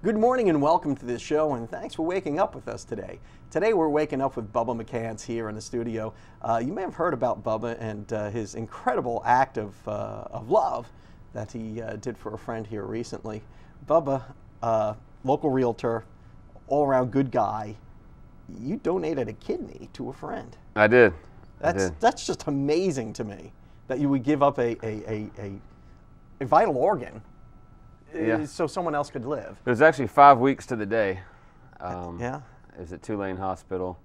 Good morning and welcome to this show, and thanks for waking up with us today. Today we're waking up with Bubba McCants here in the studio. You may have heard about Bubba and his incredible act of love that he did for a friend here recently. Bubba, local realtor, all-around good guy, you donated a kidney to a friend. I did. That's just amazing to me that you would give up a vital organ. Yeah. So someone else could live. It was actually 5 weeks to the day. Yeah. It was at Tulane Hospital.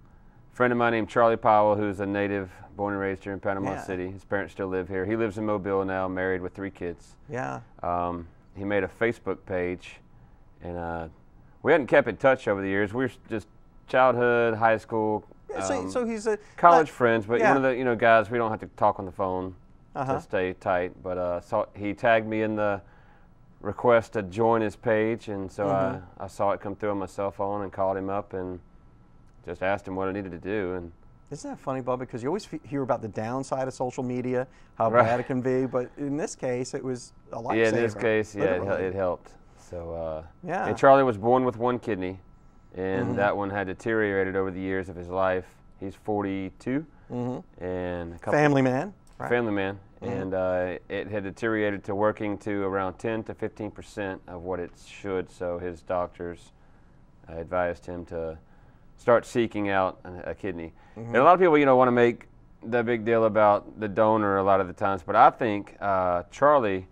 A friend of mine named Charlie Powell, who's a native, born and raised here in Panama City. His parents still live here. He lives in Mobile now, married with 3 kids. Yeah. He made a Facebook page, and we hadn't kept in touch over the years. We were just childhood, high school, so he's a college friends, but one of the guys we don't have to talk on the phone to stay tight. But he tagged me in the request to join his page, and so I saw it come through on my cell phone and called him up and just asked him what I needed to do. And isn't that funny, Bubba? Because you always hear about the downside of social media, how bad it can be, but in this case, it was a lifesaver. Yeah, in this case, it helped. So yeah. And Charlie was born with 1 kidney, and that one had deteriorated over the years of his life. He's 42, and family man. Right. Family man. And it had deteriorated to working to around 10 to 15% of what it should, so his doctors advised him to start seeking out a kidney. And a lot of people, want to make the big deal about the donor a lot of the times, but I think Charlie,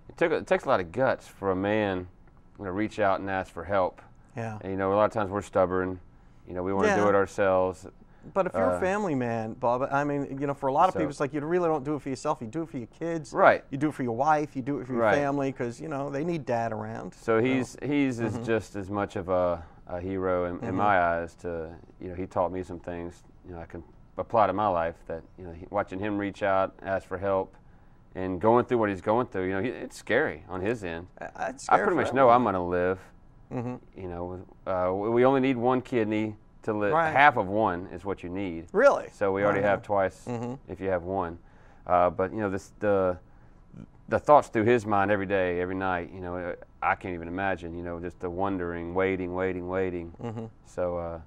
it takes a lot of guts for a man to reach out and ask for help. Yeah. And, a lot of times we're stubborn. We want to do it ourselves. But if you're a family man, Bob, I mean, for a lot of people, it's like you really don't do it for yourself. You do it for your kids. Right. You do it for your wife. You do it for your family because, they need dad around. So he's just as much of a hero in my eyes. He taught me some things, I can apply to my life that, watching him reach out, ask for help, and going through what he's going through, it's scary on his end. It's I scary pretty much know I'm going to live. We only need 1 kidney to live. Half of 1 is what you need. Really? So we already have twice if you have 1. But the thoughts through his mind every day, every night. I can't even imagine. Just the wondering, waiting. So.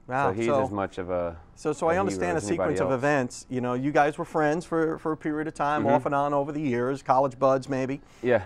Wow. So he's as much of a. So I understand the sequence of events. You guys were friends for a period of time, off and on over the years, college buds maybe. Yeah.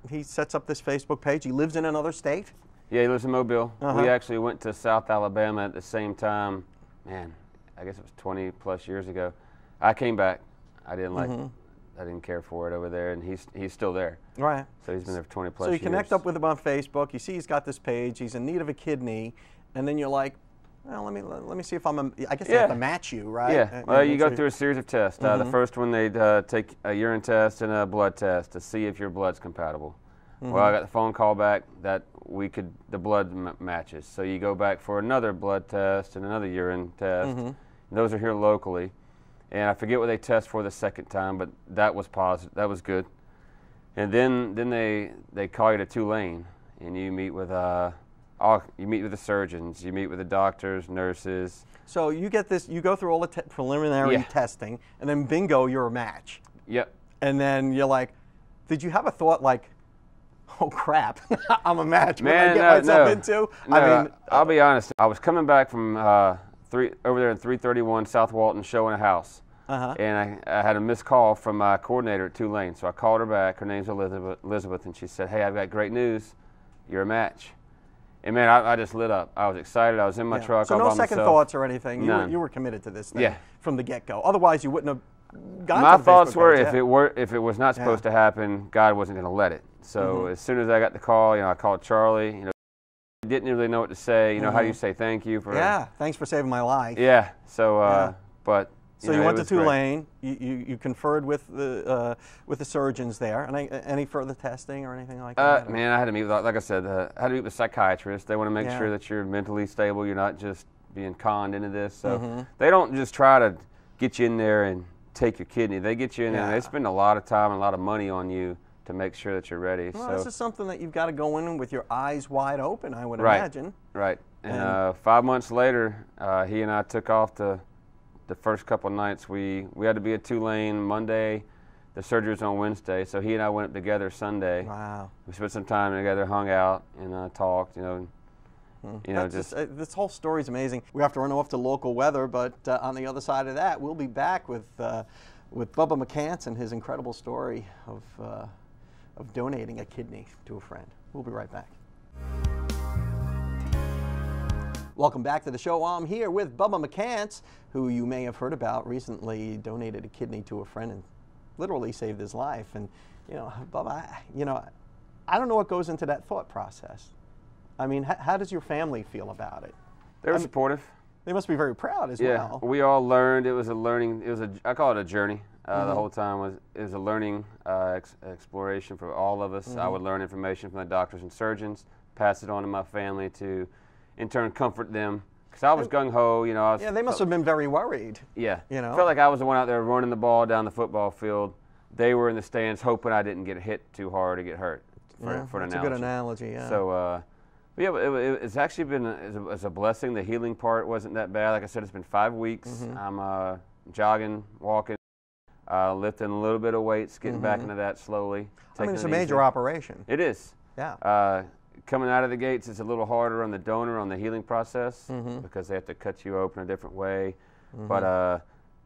He sets up this Facebook page. He lives in another state. Yeah, he lives in Mobile. We actually went to South Alabama at the same time. Man, I guess it was 20 plus years ago. I came back. I didn't I didn't care for it over there, and he's still there. Right. So he's been there for 20 plus years. So you connect up with him on Facebook. You see he's got this page. He's in need of a kidney, and then you're like, well, let me see if I guess they have to match you, right? Yeah. Well, you go through a series of tests. The first one, they'd take a urine test and a blood test to see if your blood's compatible. Well, I got the phone call back that the blood matches. So you go back for another blood test and another urine test. Those are here locally. And I forget what they test for the second time, but that was positive. That was good. And then they call you to Tulane, and you meet with the surgeons, you meet with the doctors, nurses. So you get this. You go through all the preliminary testing, and then bingo, you're a match. Yep. And then you're like, did you have a thought like, oh crap, I'm a match. What did I get myself into? No, I mean, I'll be honest. I was coming back from over there in 331 South Walton showing a house, and I had a missed call from my coordinator at Tulane. So I called her back. Her name's Elizabeth, and she said, "Hey, I've got great news. You're a match." And man, I just lit up. I was excited. I was in my truck. So all no by second myself. thoughts or anything. None. You were committed to this thing from the get-go. Otherwise, you wouldn't have gone My to the thoughts Facebook were page, if it was not supposed to happen, God wasn't going to let it. So as soon as I got the call, I called Charlie. Didn't really know what to say. How do you say thank you for? Yeah, thanks for saving my life. Yeah. So, but. So you went to Tulane. You conferred with the surgeons there. And any further testing or anything like that? Man, I had to meet with, like I said, I had to meet with psychiatrists. They want to make sure that you're mentally stable. You're not just being conned into this. So they don't just try to get you in there and take your kidney. They get you in there and they spend a lot of time and a lot of money on you to make sure that you're ready. Well, this is something that you've got to go in with your eyes wide open, I would imagine. Right. And 5 months later, he and I took off the first couple of nights. We had to be at Tulane Monday. the surgery was on Wednesday, so he and I went up together Sunday. Wow. We spent some time together, hung out, and talked. This whole story is amazing. We have to run off to local weather, but on the other side of that, we'll be back with Bubba McCants and his incredible story of donating a kidney to a friend. We'll be right back. Welcome back to the show. I'm here with Bubba McCants, who you may have heard about recently donated a kidney to a friend and literally saved his life. And, Bubba, I don't know what goes into that thought process. I mean, how does your family feel about it? They were supportive. They must be very proud as well. Yeah, we all learned. It was a learning. I call it a journey. The whole time it was a learning exploration for all of us. I would learn information from the doctors and surgeons, pass it on to my family to, in turn, comfort them. Because I was gung ho, Yeah, they must have been very worried. Yeah, felt like I was the one out there running the ball down the football field. They were in the stands hoping I didn't get hit too hard or get hurt. For an analogy. That's a good analogy. Yeah. So. Yeah, it's actually been it's a blessing. The healing part wasn't that bad. Like I said, it's been 5 weeks. I'm jogging, walking, lifting a little bit of weights, getting back into that slowly. I mean, it's a major operation. It is. Yeah. Coming out of the gates, it's a little harder on the donor on the healing process because they have to cut you open a different way. But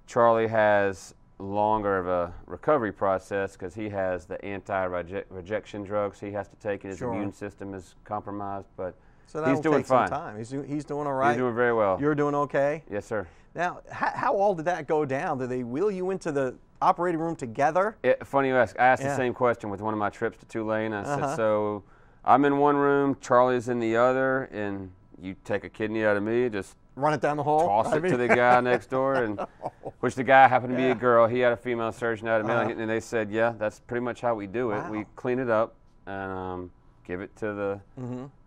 Charlie has longer of a recovery process because he has the anti-rejection drugs he has to take, and his immune system is compromised. But so he's doing fine. Some time. He's doing all right. He's doing very well. You're doing okay? Yes, sir. Now, how all did that go down? Did they wheel you into the operating room together? Funny you ask. I asked the same question with one of my trips to Tulane. I said, so I'm in one room, Charlie's in the other, and you take a kidney out of me, just run it down the hall, toss it to the guy next door, and which the guy happened to be a girl. He had a female surgeon out of me, and they said, yeah, that's pretty much how we do it. Wow. We clean it up and give it to the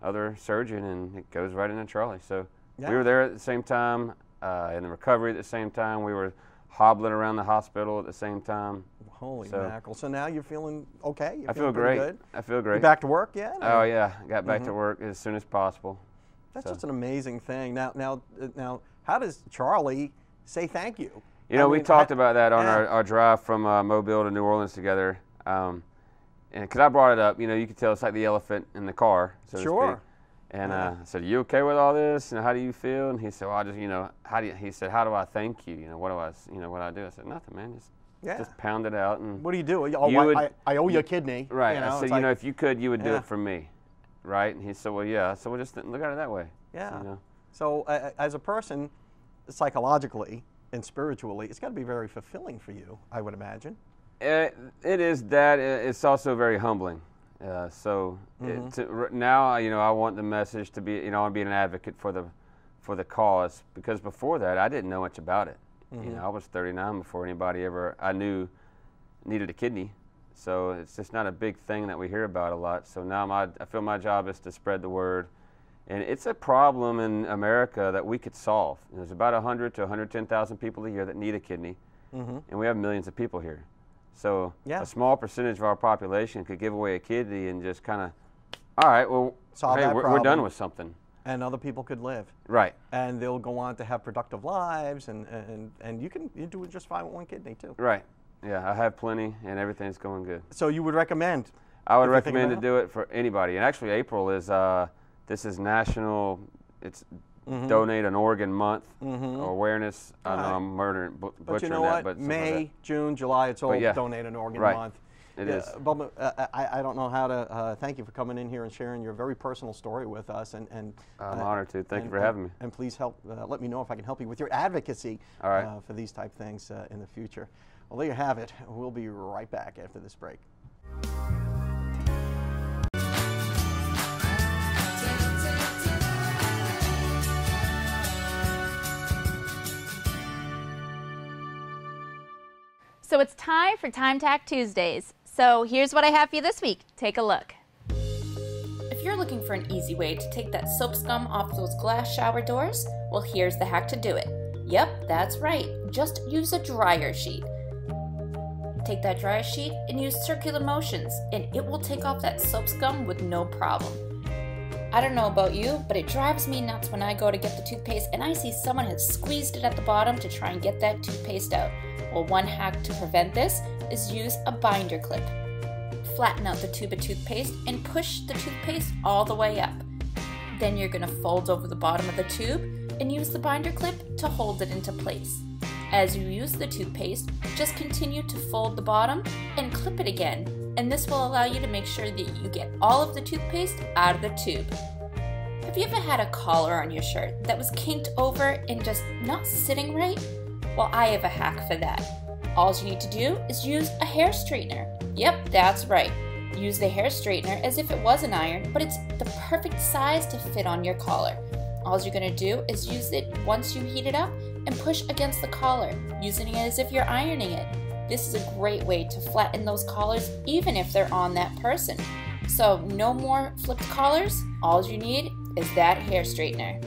other surgeon, and it goes right into Charlie. So we were there at the same time, in the recovery at the same time. We were hobbling around the hospital at the same time. Holy mackerel. So now you're feeling okay? I feel great. Good? I feel great. You back to work yet? Oh, yeah. Got back to work as soon as possible. That's just an amazing thing. Now, how does Charlie say thank you? We talked about that on our drive from Mobile to New Orleans together. And because I brought it up, you can tell it's like the elephant in the car, so to speak. And I said, "You okay with all this? How do you feel?" And he said, "Well, I just, he said, how do I thank you? What do I do?" I said, "Nothing, man. Just pound it out." And what do you do? I owe you a kidney. Right. I said, if you could, you would do it for me. Right? And he said, well, yeah. So we'll just look at it that way. Yeah. So as a person, psychologically and spiritually, it's got to be very fulfilling for you, I would imagine. It is that. It's also very humbling. Now, I want the message to be, I want to be an advocate for the cause, because before that, I didn't know much about it. I was 39 before anybody I knew needed a kidney. So it's just not a big thing that we hear about a lot. So now I feel my job is to spread the word. And it's a problem in America that we could solve. There's about 100 to 110,000 people a year that need a kidney, and we have millions of people here. So a small percentage of our population could give away a kidney and just kind of, all right, well, we're done with something. And other people could live. Right. And they'll go on to have productive lives, and you do it just fine with one kidney too. Right. Yeah, I have plenty, and everything's going good. So you would recommend? I would recommend to do it for anybody. And actually, April is this is National. It's Donate an Organ Month awareness. I know I'm butchering but you know what? But May, June, July. It's all Donate an Organ Month. It is. Bubba, I don't know how to thank you for coming in here and sharing your very personal story with us. And I'm honored to. Thank you for having me. And please let me know if I can help you with your advocacy for these type things in the future. Well, there you have it. We'll be right back after this break. So it's time for Time Tack Tuesdays. So here's what I have for you this week. Take a look. If you're looking for an easy way to take that soap scum off those glass shower doors, well, here's the hack to do it. Yep, that's right. Just use a dryer sheet. Take that dryer sheet and use circular motions, and it will take off that soap scum with no problem. I don't know about you, but it drives me nuts when I go to get the toothpaste and I see someone has squeezed it at the bottom to try and get that toothpaste out. Well, one hack to prevent this is use a binder clip. Flatten out the tube of toothpaste and push the toothpaste all the way up. Then you're going to fold over the bottom of the tube and use the binder clip to hold it into place. As you use the toothpaste, just continue to fold the bottom and clip it again, and this will allow you to make sure that you get all of the toothpaste out of the tube. Have you ever had a collar on your shirt that was kinked over and just not sitting right? Well, I have a hack for that. All you need to do is use a hair straightener. Yep, that's right. Use the hair straightener as if it was an iron, but it's the perfect size to fit on your collar. All you're going to do is use it once you heat it up and push against the collar, using it as if you're ironing it. This is a great way to flatten those collars even if they're on that person. So no more flipped collars, all you need is that hair straightener.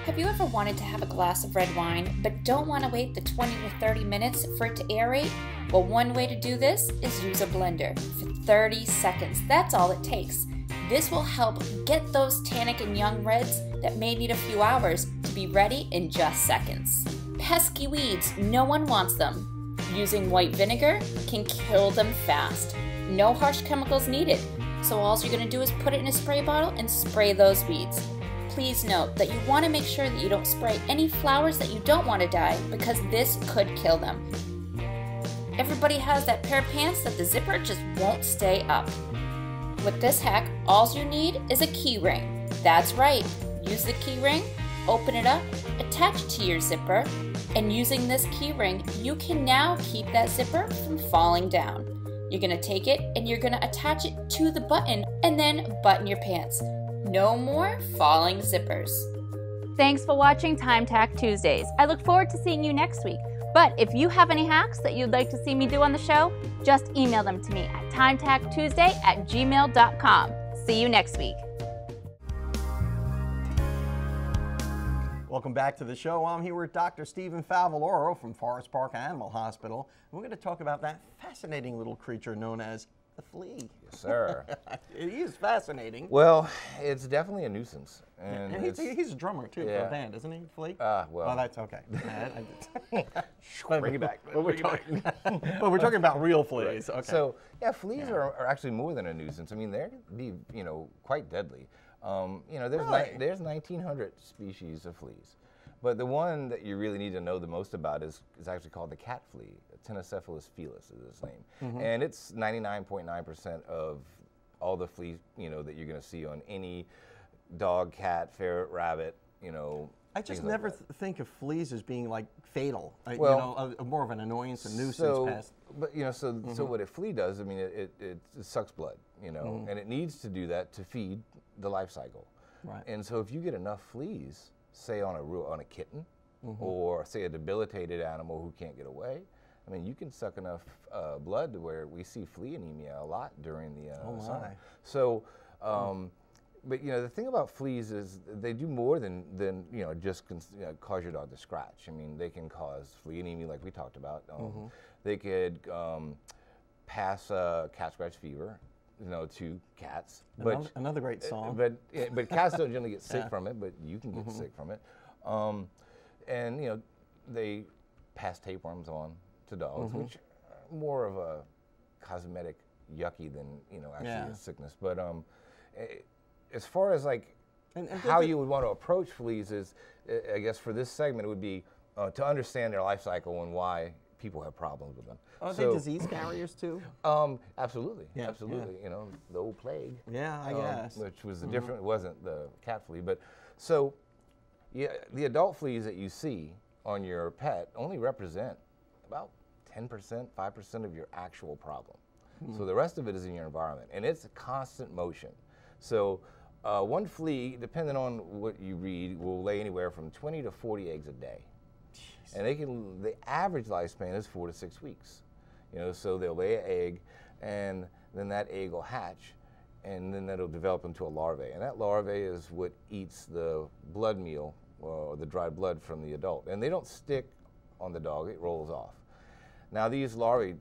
Have you ever wanted to have a glass of red wine but don't want to wait the 20 to 30 minutes for it to aerate? Well, one way to do this is use a blender for 30 seconds. That's all it takes. This will help get those tannic and young reds that may need a few hours to be ready in just seconds. Pesky weeds, no one wants them. Using white vinegar can kill them fast. No harsh chemicals needed, so all you're going to do is put it in a spray bottle and spray those weeds. Please note that you want to make sure that you don't spray any flowers that you don't want to die because this could kill them. Everybody has that pair of pants that the zipper just won't stay up. With this hack, all you need is a key ring. That's right, use the key ring, open it up, attach it to your zipper, and using this key ring, you can now keep that zipper from falling down. You're going to take it and you're going to attach it to the button and then button your pants. No more falling zippers. Thanks for watching Time Tack Tuesdays. I look forward to seeing you next week. But if you have any hacks that you'd like to see me do on the show, just email them to me at timetacktuesday@gmail.com. See you next week. Welcome back to the show. I'm here with Dr. Stephen Favaloro from Forest Park Animal Hospital. We're going to talk about that fascinating little creature known as the flea. Yes, sir. It is fascinating. Well, it's definitely a nuusense. And he's a drummer, too, for a band, isn't he, Flea? Well. Oh, that's okay. Bring it back. But we're talking about real fleas. Right. Okay. So, yeah, fleas are actually more than a nuisance. I mean, they can be, quite deadly. There's 1,900 species of fleas. But the one that you really need to know the most about is actually called the cat flea. Tennocephalus felis is its name. And it's 99.9% of all the fleas, that you're going to see on any dog, cat, ferret, rabbit, I just never think of fleas as being like fatal. Well, more of an annoyance, a nuisance pest. But so what a flea does, I mean, it sucks blood, and it needs to do that to feed the life cycle. Right. And so if you get enough fleas, say on a kitten, or say a debilitated animal who can't get away, I mean, you can suck enough blood to where we see flea anemia a lot during the summer. So, but the thing about fleas is they do more than just cause your dog to scratch. I mean, they can cause flea anemia, like we talked about. They could pass cat scratch fever, to cats. Another great song. But cats don't generally get sick from it, but you can get sick from it. And they pass tapeworms on to dogs, which are more of a cosmetic yucky than actually a sickness. But as far as how you would want to approach fleas is, I guess for this segment it would be to understand their life cycle and why people have problems with them. Are they disease carriers too? Absolutely, absolutely. Yeah. The old plague. Yeah, I guess. Which was the different. It wasn't the cat flea, but so yeah, the adult fleas that you see on your pet only represent about 10%, 5% of your actual problem. So the rest of it is in your environment, and it's a constant motion. So one flea, depending on what you read, will lay anywhere from 20 to 40 eggs a day. Jeez. And the average lifespan is 4 to 6 weeks. So they'll lay an egg, and then that egg will hatch, and then that'll develop into a larvae. And that larvae is what eats the blood meal, or the dried blood from the adult. And they don't stick on the dog, it rolls off. Now these larvae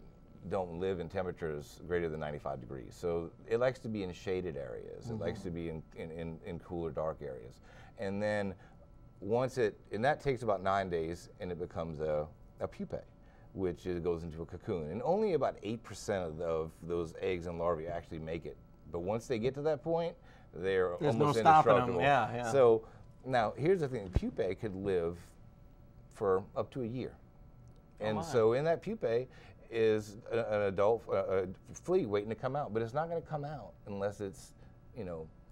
don't live in temperatures greater than 95 degrees. So it likes to be in shaded areas. It likes to be in cooler, dark areas. And then and that takes about 9 days, and it becomes a pupae, which goes into a cocoon. And only about 8% of those eggs and larvae actually make it. But once they get to that point, they're almost indestructible. Yeah. So now here's the thing: pupae could live for up to a year. And so in that pupae is an adult flea waiting to come out, but it's not going to come out unless it's,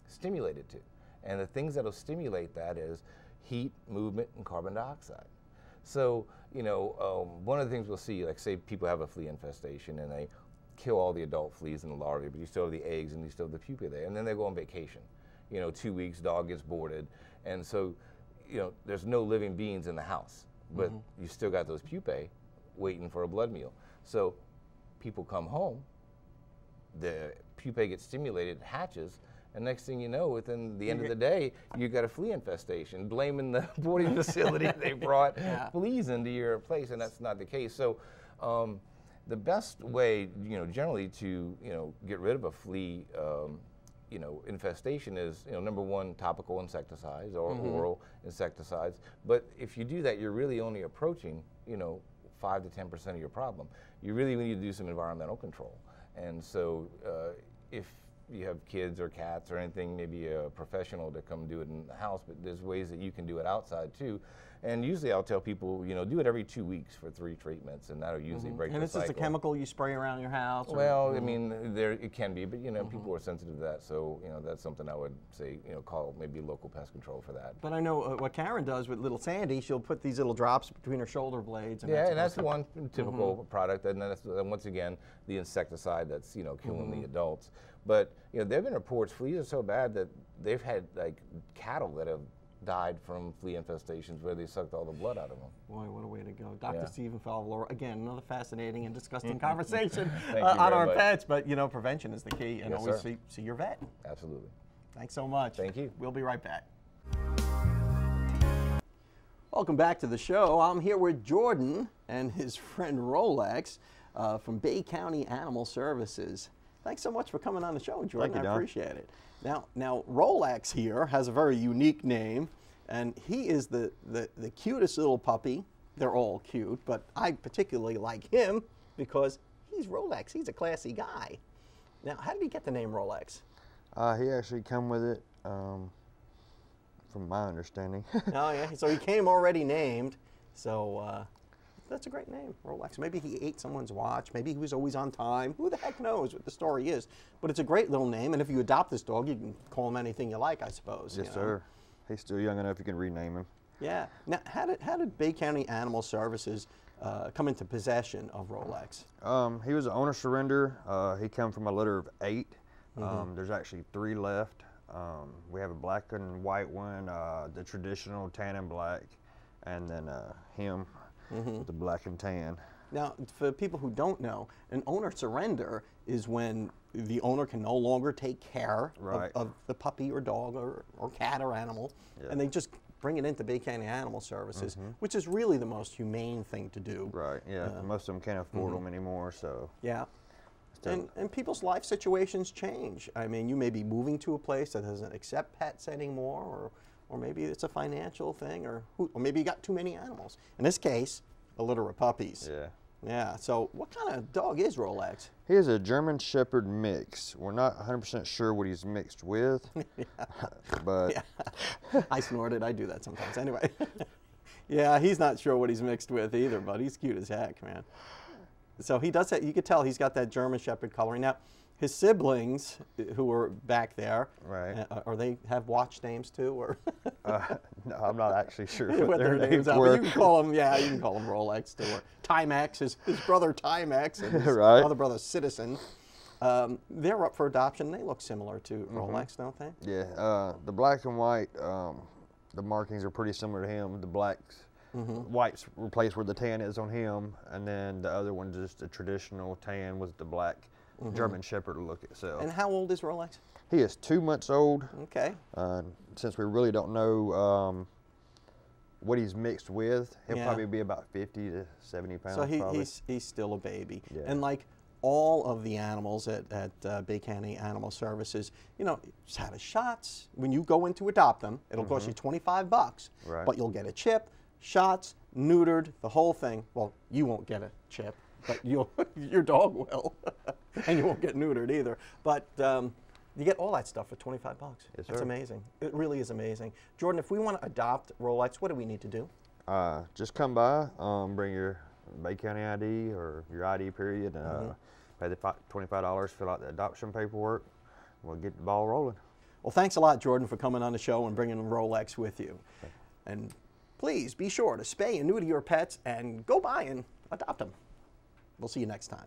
stimulated to. And the things that'll stimulate that is heat, movement, and carbon dioxide. So, one of the things we'll see, like say people have a flea infestation and they kill all the adult fleas and the larvae, but you still have the eggs and you still have the pupae there, and then they go on vacation. 2 weeks, dog gets boarded, and so, there's no living beings in the house, but you still got those pupae waiting for a blood meal. So people come home, the pupae gets stimulated, hatches, and next thing you know, within the end of the day, you got a flea infestation, blaming the boarding facility they brought fleas into your place, and that's not the case. So the best way, generally to, get rid of a flea, infestation is, number one, topical insecticides or oral insecticides. But if you do that, you're really only approaching, 5 to 10% of your problem. You really need to do some environmental control. And so if you have kids or cats or anything, maybe a professional to come do it in the house, but there's ways that you can do it outside too. And usually I'll tell people, do it every 2 weeks for 3 treatments, and that'll usually break the cycle. And this is a chemical you spray around your house? Well, I mean, it can be, but people are sensitive to that, so that's something I would say, call maybe local pest control for that. But I know what Karen does with little Sandy, she'll put these little drops between her shoulder blades. And that's one typical product, and then that's, once again, the insecticide that's killing the adults. But there have been reports fleas are so bad that they've had like cattle that have died from flea infestations where they sucked all the blood out of them. Boy, what a way to go. Dr. Stephen Falvolo, again, another fascinating and disgusting conversation on our pets, but prevention is the key, and always see your vet. Absolutely. Thanks so much. Thank you. We'll be right back. Welcome back to the show. I'm here with Jordan and his friend Rolex from Bay County Animal Services. Thanks so much for coming on the show, Jordan. Thank you, Don. I appreciate it. Now Rolex here has a very unique name, and he is the cutest little puppy. They're all cute, but I particularly like him because he's Rolex. He's a classy guy. Now, how did he get the name Rolex? He actually come with it, from my understanding. Oh yeah, so he came already named. So that's a great name, Rolex. Maybe he ate someone's watch. Maybe he was always on time. Who the heck knows what the story is? But it's a great little name, and if you adopt this dog, you can call him anything you like, I suppose. Yes, sir. He's still young enough you can rename him. Yeah. Now, how did Bay County Animal Services come into possession of Rolex? He was an owner surrender. He came from a litter of 8. There's actually 3 left. We have a black and white one, the traditional tan and black, and then him. The black and tan. Now, for people who don't know, an owner surrender is when the owner can no longer take care of the puppy or dog or cat or animal, and they just bring it into Bay County Animal Services, which is really the most humane thing to do. Right, yeah. Most of them can't afford them anymore, so. Yeah. And people's life situations change. I mean, you may be moving to a place that doesn't accept pets anymore, or maybe it's a financial thing, or maybe you got too many animals. In this case, a litter of puppies. Yeah. Yeah. So what kind of dog is Rolex? He is a German Shepherd mix. We're not 100% sure what he's mixed with, but. I snorted. I do that sometimes. Anyway. Yeah, he's not sure what he's mixed with either, but he's cute as heck, man. So he does that. You could tell he's got that German Shepherd coloring. Now, his siblings, who are back there, or they have watch names too, or? No, I'm not actually sure what their names are. You can call them, you can call them Rolex too, or Timex. His brother Timex and his other brother Citizen. They're up for adoption. They look similar to Rolex, don't they? Yeah. The black and white, the markings are pretty similar to him. The black's white's replaced where the tan is on him, and then the other one's just a traditional tan with the black. German Shepherd look itself. And how old is Rolex? He is 2 months old. Okay. Since we really don't know what he's mixed with, he'll probably be about 50 to 70 pounds. So he's still a baby. Yeah. And like, all of the animals at Bay County Animal Services. You know, just have a shots. When you go in to adopt them, it'll cost you $25, Right. but you'll get a chip, shots, neutered, the whole thing. Well, you won't get a chip, but your dog will, and you won't get neutered either. But you get all that stuff for $25. Yes, That's sir. amazing. It really is amazing. Jordan, if we want to adopt Rolex, what do we need to do? Just come by, bring your Bay County ID or your ID period, pay the $25, fill out the adoption paperwork. We'll get the ball rolling. Well, thanks a lot, Jordan, for coming on the show and bringing Rolex with you. And please be sure to spay and neuter your pets and go by and adopt them. We'll see you next time.